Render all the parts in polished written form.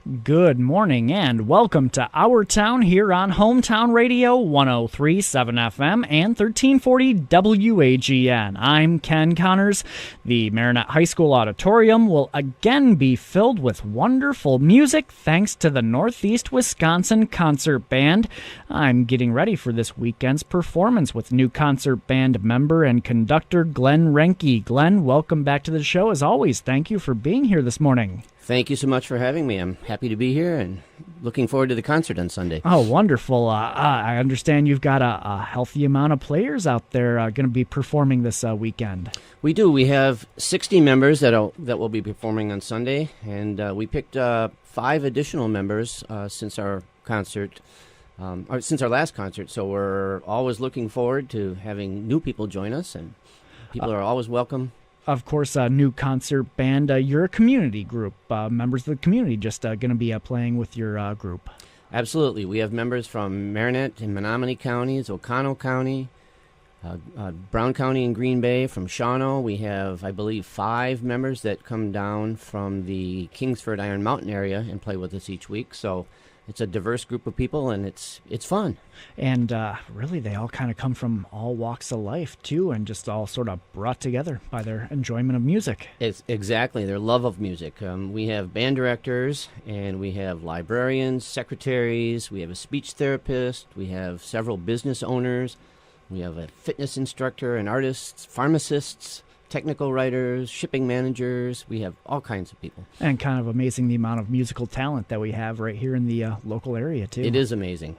Good morning and welcome to Our Town here on Hometown Radio 103.7 FM and 1340 WAGN. I'm Ken Connors. The Marinette High School Auditorium will again be filled with wonderful music thanks to the Northeast Wisconsin Concert Band. I'm getting ready for this weekend's performance with new concert band member and conductor Glenn Renke. Glenn, welcome back to the show. As always, thank you for being here this morning. Thank you so much for having me. I'm happy to be here and looking forward to the concert on Sunday. Oh, wonderful. I understand you've got a healthy amount of players out there going to be performing this weekend. We do. We have 60 members that will be performing on Sunday, and we picked 5 additional members since our concert, since our last concert. So we're always looking forward to having new people join us, and people are always welcome. Of course, a new concert band. You're a community group. Members of the community just going to be playing with your group. Absolutely. We have members from Marinette and Menominee counties, Oconto County, Brown County and Green Bay, from Shawano. We have, I believe, 5 members that come down from the Kingsford Iron Mountain area and play with us each week. So it's a diverse group of people, and it's fun. And really, they all kind of come from all walks of life, too, and just all sort of brought together by their enjoyment of music. It's exactly, their love of music. We have band directors, and we have librarians, secretaries, we have a speech therapist, we have several business owners, we have a fitness instructor, and artists, pharmacists, technical writers, shipping managers. We have all kinds of people. And kind of amazing the amount of musical talent that we have right here in the local area, too. It is amazing.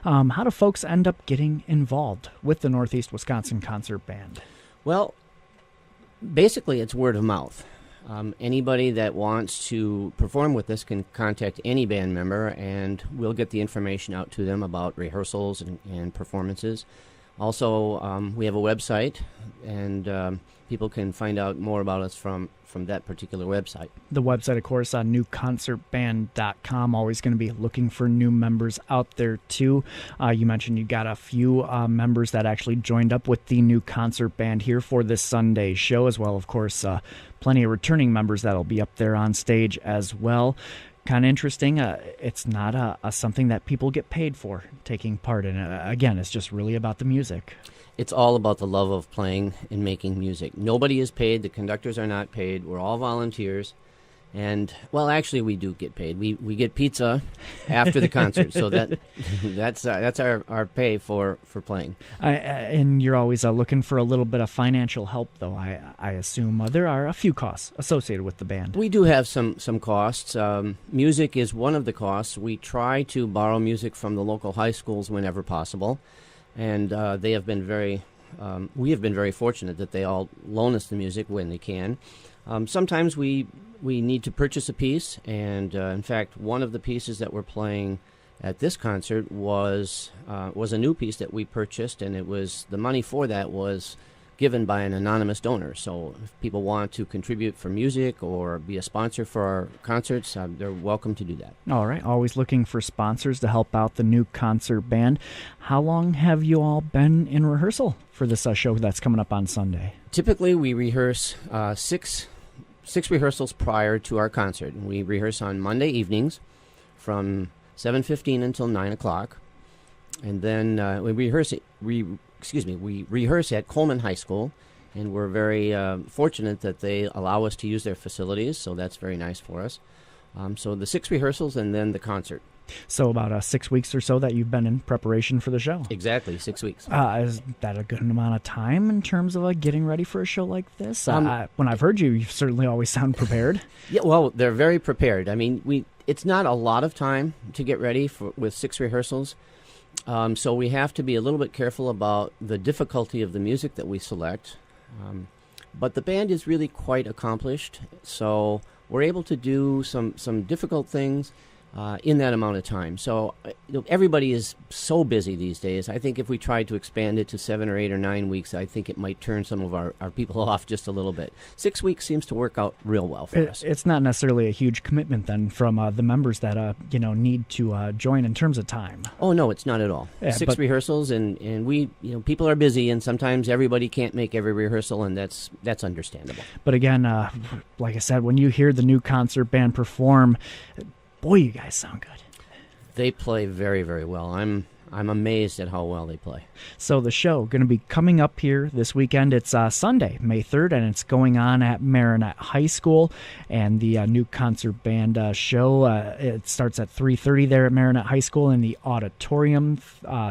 How do folks end up getting involved with the Northeast Wisconsin Concert Band? Well, basically it's word of mouth. Anybody that wants to perform with us can contact any band member, and we'll get the information out to them about rehearsals and performances. Also, we have a website, and people can find out more about us from that particular website. The website, of course, on newconcertband.com. Always going to be looking for new members out there, too. You mentioned you got a few members that actually joined up with the new concert band here for this Sunday show, as well, of course, plenty of returning members that'll be up there on stage as well. Kind of interesting. It's not something that people get paid for taking part in. Again, it's just really about the music. It's all about the love of playing and making music. Nobody is paid. The conductors are not paid. We're all volunteers. And, well, actually, we do get paid. We get pizza after the concert, so that's our pay for playing. And you're always looking for a little bit of financial help, though, I assume. There are a few costs associated with the band. We do have some costs. Music is one of the costs. We try to borrow music from the local high schools whenever possible, and they have been we have been very fortunate that they all loan us the music when they can. Sometimes we need to purchase a piece, and in fact, one of the pieces that we're playing at this concert was a new piece that we purchased, and the money for that was given by an anonymous donor. So if people want to contribute for music or be a sponsor for our concerts, they're welcome to do that. All right, always looking for sponsors to help out the new concert band. How long have you all been in rehearsal for this show that's coming up on Sunday? Typically, we rehearse six rehearsals prior to our concert. We rehearse on Monday evenings from 7:15 until 9 o'clock. And then we rehearse at Coleman High School, and we're very fortunate that they allow us to use their facilities, so that's very nice for us. So the 6 rehearsals and then the concert. So about 6 weeks or so that you've been in preparation for the show. Exactly, 6 weeks. Is that a good amount of time in terms of getting ready for a show like this? When I've heard you certainly always sound prepared. Yeah, well, they're very prepared. I mean, it's not a lot of time to get ready with 6 rehearsals. So we have to be a little bit careful about the difficulty of the music that we select. But the band is really quite accomplished, so we're able to do some difficult things in that amount of time. So everybody is so busy these days. I think if we tried to expand it to 7 or 8 or 9 weeks, I think it might turn some of our people off just a little bit. 6 weeks seems to work out real well for us. It's not necessarily a huge commitment then from the members that need to join in terms of time. Oh no, it's not at all. Yeah, 6 rehearsals, and we people are busy, and sometimes everybody can't make every rehearsal, and that's understandable. But again, like I said, when you hear the new concert band perform, Boy, you guys sound good. They play very, very well. I'm amazed at how well they play. So the show going to be coming up here this weekend. It's Sunday, May 3rd, and it's going on at Marinette High School. And the new concert band show, it starts at 3:30 there at Marinette High School in the auditorium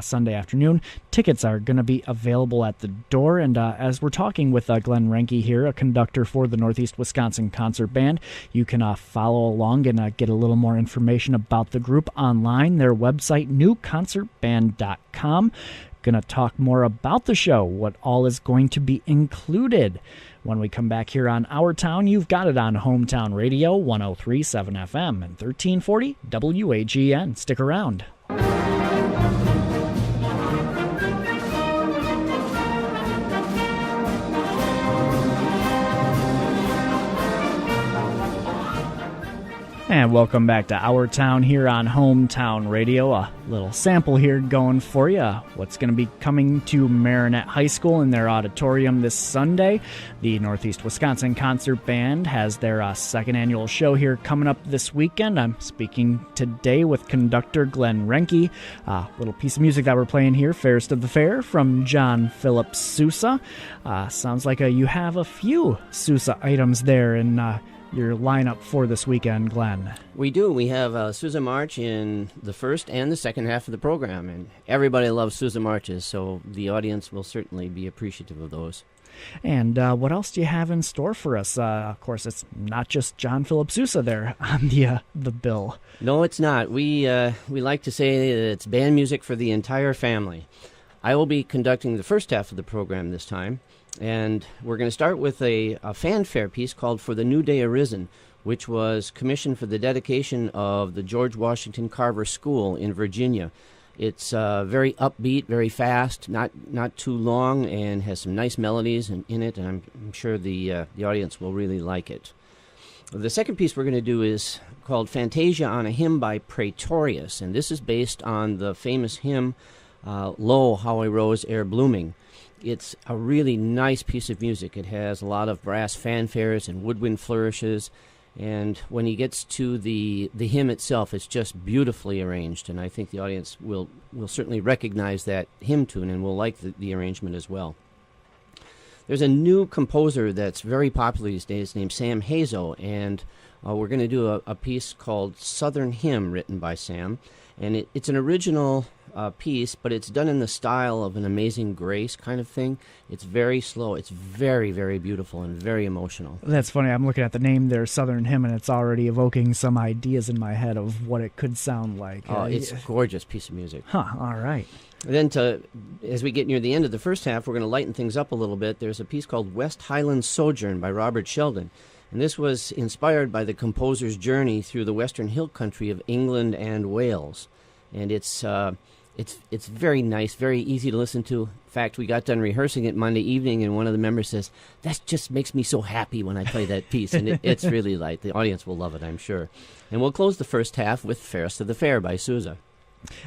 Sunday afternoon. Tickets are going to be available at the door. And as we're talking with Glenn Renke here, a conductor for the Northeast Wisconsin Concert Band, you can follow along and get a little more information about the group online. Their website, newconcertband.com. Going to talk more about the show, what all is going to be included. When we come back here on Our Town, you've got it on Hometown Radio, 103.7 FM and 1340 WAGN. Stick around. And welcome back to Our Town here on Hometown Radio. A little sample here going for you. What's going to be coming to Marinette High School in their auditorium this Sunday. The Northeast Wisconsin Concert Band has their second annual show here coming up this weekend. I'm speaking today with conductor Glenn Renke. A little piece of music that we're playing here, Fairest of the Fair, from John Philip Sousa. Sounds like you have a few Sousa items there in your lineup for this weekend, Glenn. We do. We have Sousa March in the first and the second half of the program, and everybody loves Sousa Marches, so the audience will certainly be appreciative of those. And what else do you have in store for us? Of course, it's not just John Philip Sousa there on the bill. No, it's not. We like to say that it's band music for the entire family. I will be conducting the first half of the program this time. And we're going to start with a fanfare piece called For the New Day Arisen, which was commissioned for the dedication of the George Washington Carver School in Virginia. It's very upbeat, very fast, not too long, and has some nice melodies in it, and I'm sure the audience will really like it. The second piece we're going to do is called Fantasia on a Hymn by Praetorius, and this is based on the famous hymn, Lo, How I Rose Ere Blooming. It's a really nice piece of music. It has a lot of brass fanfares and woodwind flourishes, and when he gets to the hymn itself, it's just beautifully arranged, and I think the audience will certainly recognize that hymn tune and will like the arrangement as well. There's a new composer that's very popular these days named Sam Hazo, and we're going to do a piece called Southern Hymn written by Sam, and it's an original piece, but it's done in the style of an Amazing Grace kind of thing. It's very slow. It's very, very beautiful and very emotional. That's funny. I'm looking at the name there, Southern Hymn, and it's already evoking some ideas in my head of what it could sound like. Oh, it's a gorgeous piece of music. Huh, all right. And then as we get near the end of the first half, we're going to lighten things up a little bit. There's a piece called West Highland Sojourn by Robert Sheldon. And this was inspired by the composer's journey through the western hill country of England and Wales. And it's very nice, very easy to listen to. In fact, we got done rehearsing it Monday evening, and one of the members says, that just makes me so happy when I play that piece. And it's really light. The audience will love it, I'm sure. And we'll close the first half with Fairest of the Fair by Sousa.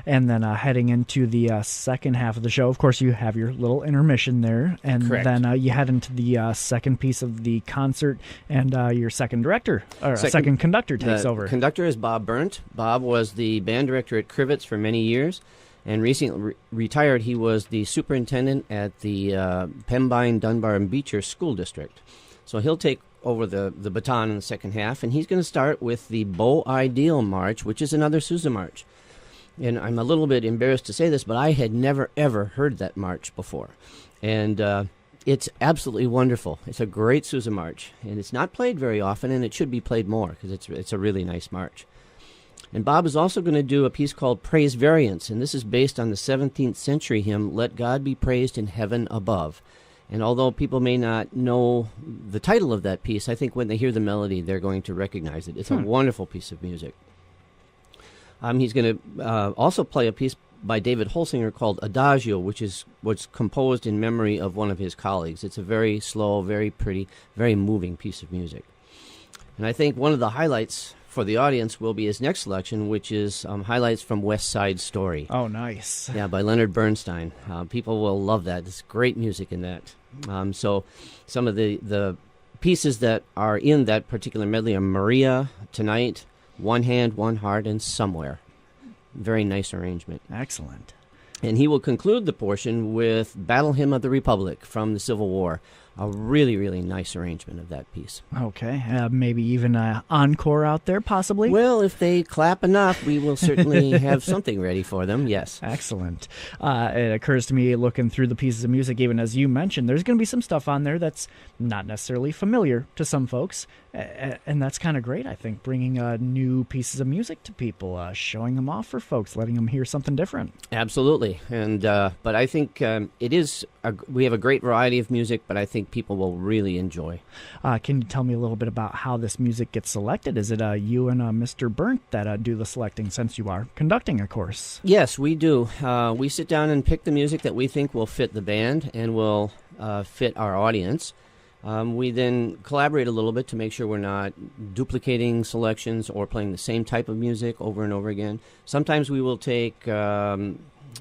And then heading into the second half of the show, of course, you have your little intermission there. And Correct. Then you head into the second piece of the concert, and your second conductor takes over. The conductor is Bob Burnt. Bob was the band director at Crivets for many years, and recently retired. He was the superintendent at the Pembine, Dunbar, and Beecher School District. So he'll take over the baton in the second half, and he's going to start with the Bo Ideal March, which is another Sousa march. And I'm a little bit embarrassed to say this, but I had never, ever heard that march before. And it's absolutely wonderful. It's a great Sousa march, and it's not played very often, and it should be played more because it's a really nice march. And Bob is also going to do a piece called Praise Variants, and this is based on the 17th century hymn, Let God Be Praised in Heaven Above. And although people may not know the title of that piece, I think when they hear the melody, they're going to recognize it. It's a wonderful piece of music. He's going to also play a piece by David Holsinger called Adagio, which was composed in memory of one of his colleagues. It's a very slow, very pretty, very moving piece of music. And I think one of the highlights for the audience will be his next selection, which is highlights from West Side Story. Oh, nice. Yeah, by Leonard Bernstein. People will love that. There's great music in that. So some of the pieces that are in that particular medley are Maria, Tonight, One Hand, One Heart, and Somewhere. Very nice arrangement. Excellent. And he will conclude the portion with Battle Hymn of the Republic from the Civil War. A really, really nice arrangement of that piece. Okay, maybe even an encore out there, possibly? Well, if they clap enough, we will certainly have something ready for them, yes. Excellent. It occurs to me, looking through the pieces of music, even as you mentioned, there's going to be some stuff on there that's not necessarily familiar to some folks, and that's kind of great, I think, bringing new pieces of music to people, showing them off for folks, letting them hear something different. Absolutely, and but I think it is, we have a great variety of music, but I think people will really enjoy. Can you tell me a little bit about how this music gets selected? Is it you and Mr. Burnt that do the selecting, since you are conducting, of course? Yes, we do. We sit down and pick the music that we think will fit the band and will fit our audience. We then collaborate a little bit to make sure we're not duplicating selections or playing the same type of music over and over again. Sometimes we will take,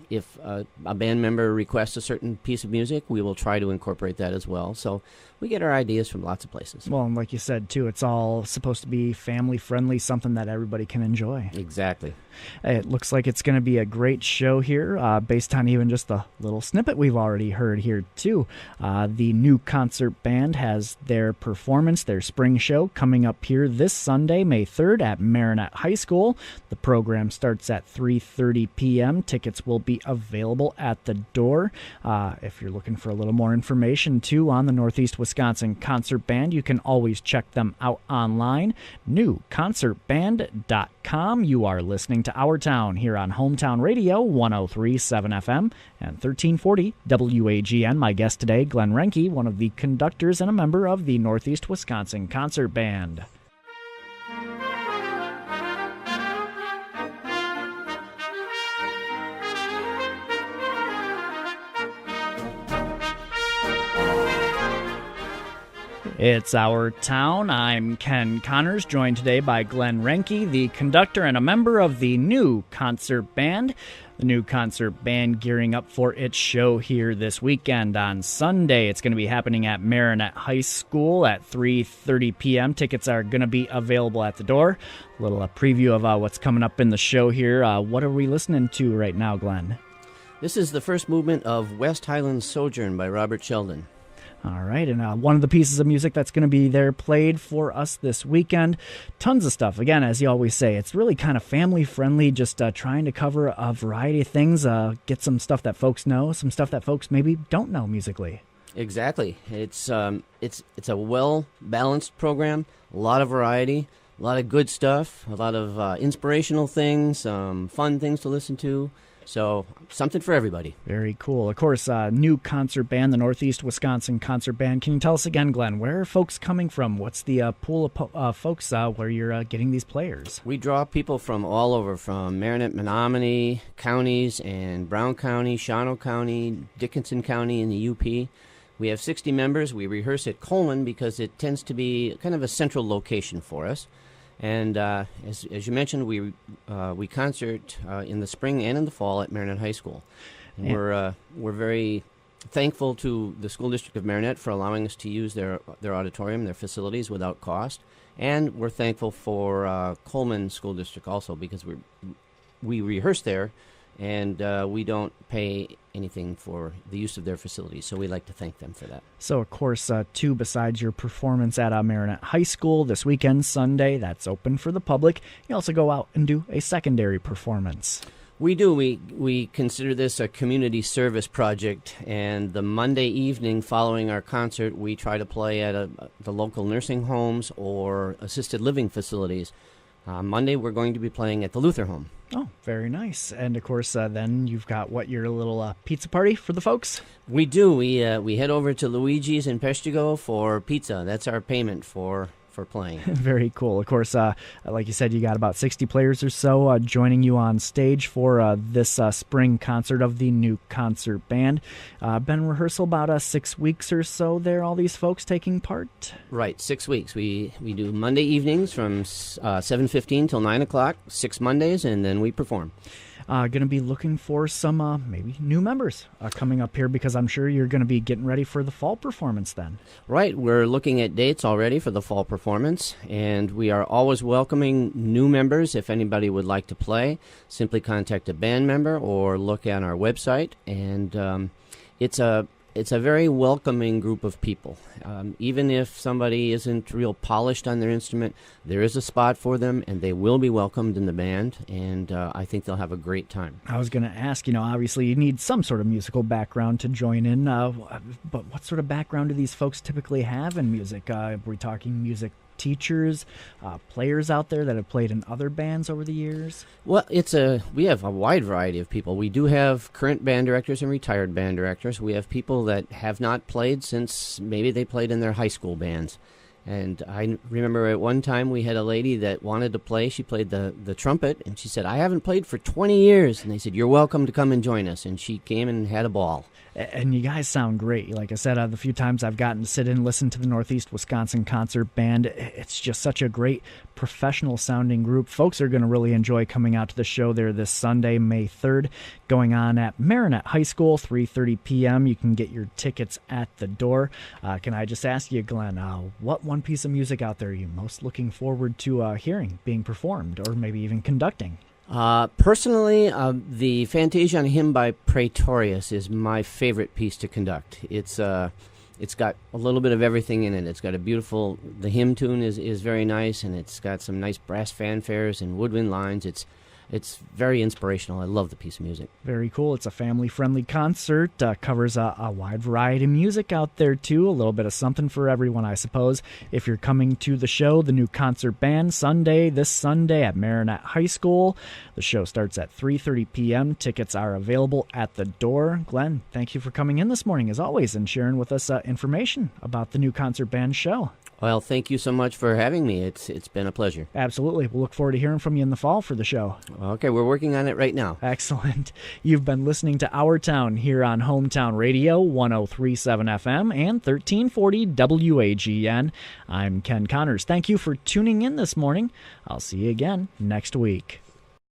if a band member requests a certain piece of music, we will try to incorporate that as well. So we get our ideas from lots of places. Well, and like you said, too, it's all supposed to be family-friendly, something that everybody can enjoy. Exactly. It looks like it's going to be a great show here, based on even just the little snippet we've already heard here, too. The New Concert Band has their performance, their spring show, coming up here this Sunday, May 3rd at Marinette High School. The program starts at 3:30 p.m. Tickets will be available at the door. If you're looking for a little more information, too, on the Northeast Wisconsin Concert Band, you can always check them out online, newconcertband.com. You are listening to Our Town here on Hometown Radio, 103.7 FM and 1340 WAGN. My guest today, Glenn Renke, one of the conductors and a member of the Northeast Wisconsin Concert Band. It's Our Town. I'm Ken Connors, joined today by Glenn Renke, the conductor and a member of the New Concert Band. The New Concert Band gearing up for its show here this weekend on Sunday. It's going to be happening at Marinette High School at 3:30 p.m. Tickets are going to be available at the door. A little preview of what's coming up in the show here. What are we listening to right now, Glenn? This is the first movement of West Highland Sojourn by Robert Sheldon. All right, and one of the pieces of music that's going to be there played for us this weekend. Tons of stuff. Again, as you always say, it's really kind of family-friendly, just trying to cover a variety of things, get some stuff that folks know, some stuff that folks maybe don't know musically. Exactly. It's a well-balanced program, a lot of variety, a lot of good stuff, a lot of inspirational things, fun things to listen to. So, something for everybody. Very cool. Of course, New Concert Band, the Northeast Wisconsin Concert Band. Can you tell us again, Glenn, where are folks coming from? What's the pool of folks where you're getting these players? We draw people from all over, from Marinette, Menominee counties and Brown County, Shawano County, Dickinson County, and the UP. We have 60 members. We rehearse at Coleman because it tends to be kind of a central location for us. And as you mentioned, we concert in the spring and in the fall at Marinette High School. And we're very thankful to the School District of Marinette for allowing us to use their auditorium, their facilities without cost. And we're thankful for Coleman School District also, because we rehearse there, and we don't pay anything for the use of their facilities, so we'd like to thank them for that. So, of course, too, besides your performance at Marinette High School this weekend, Sunday, that's open for the public, you also go out and do a secondary performance. We do. We consider this a community service project, and the Monday evening following our concert, we try to play at the local nursing homes or assisted living facilities. Monday, we're going to be playing at the Luther Home. Oh, very nice. And, of course, then you've got, your little pizza party for the folks? We do. We head over to Luigi's in Peshtigo for pizza. That's our payment for playing. Very cool. Of course, like you said, you got about 60 players or so joining you on stage for this spring concert of the New Concert Band. Been rehearsal about 6 weeks or so there, all these folks taking part? Right, 6 weeks. We do Monday evenings from 7:15 till 9 o'clock, 6 Mondays, and then we perform. going to be looking for some maybe new members coming up here, because I'm sure you're going to be getting ready for the fall performance then. Right. We're looking at dates already for the fall performance, and we are always welcoming new members. If anybody would like to play, simply contact a band member or look at our website, and it's a very welcoming group of people. Even if somebody isn't real polished on their instrument, there is a spot for them, and they will be welcomed in the band, and I think they'll have a great time. I was going to ask, obviously you need some sort of musical background to join in, but what sort of background do these folks typically have in music? Are we talking music teachers, players out there that have played in other bands over the years? Well, we have a wide variety of people. We do have current band directors and retired band directors. We have people that have not played since maybe they played in their high school bands. And I remember at one time we had a lady that wanted to play. She played the trumpet, and she said, "I haven't played for 20 years." And they said, "You're welcome to come and join us." And she came and had a ball. And you guys sound great. Like I said, the few times I've gotten to sit in and listen to the Northeast Wisconsin Concert Band, it's just such a great professional-sounding group. Folks are going to really enjoy coming out to the show there this Sunday, May 3rd, going on at Marinette High School, 3:30 p.m. You can get your tickets at the door. Can I just ask you, Glenn, what one piece of music out there are you most looking forward to hearing being performed, or maybe even conducting? Personally, the Fantasia Hymn by Praetorius is my favorite piece to conduct. It's got a little bit of everything in it. It's got the hymn tune is very nice, and it's got some nice brass fanfares and woodwind lines. It's very inspirational. I love the piece of music. Very cool. It's a family-friendly concert. Covers a wide variety of music out there, too. A little bit of something for everyone, I suppose. If you're coming to the show, the new concert band, this Sunday at Marinette High School. The show starts at 3:30 p.m. Tickets are available at the door. Glenn, thank you for coming in this morning, as always, and sharing with us information about the new concert band show. Well, thank you so much for having me. It's been a pleasure. Absolutely. We'll look forward to hearing from you in the fall for the show. Okay, we're working on it right now. Excellent. You've been listening to Our Town here on Hometown Radio, 103.7 FM and 1340 WAGN. I'm Ken Connors. Thank you for tuning in this morning. I'll see you again next week.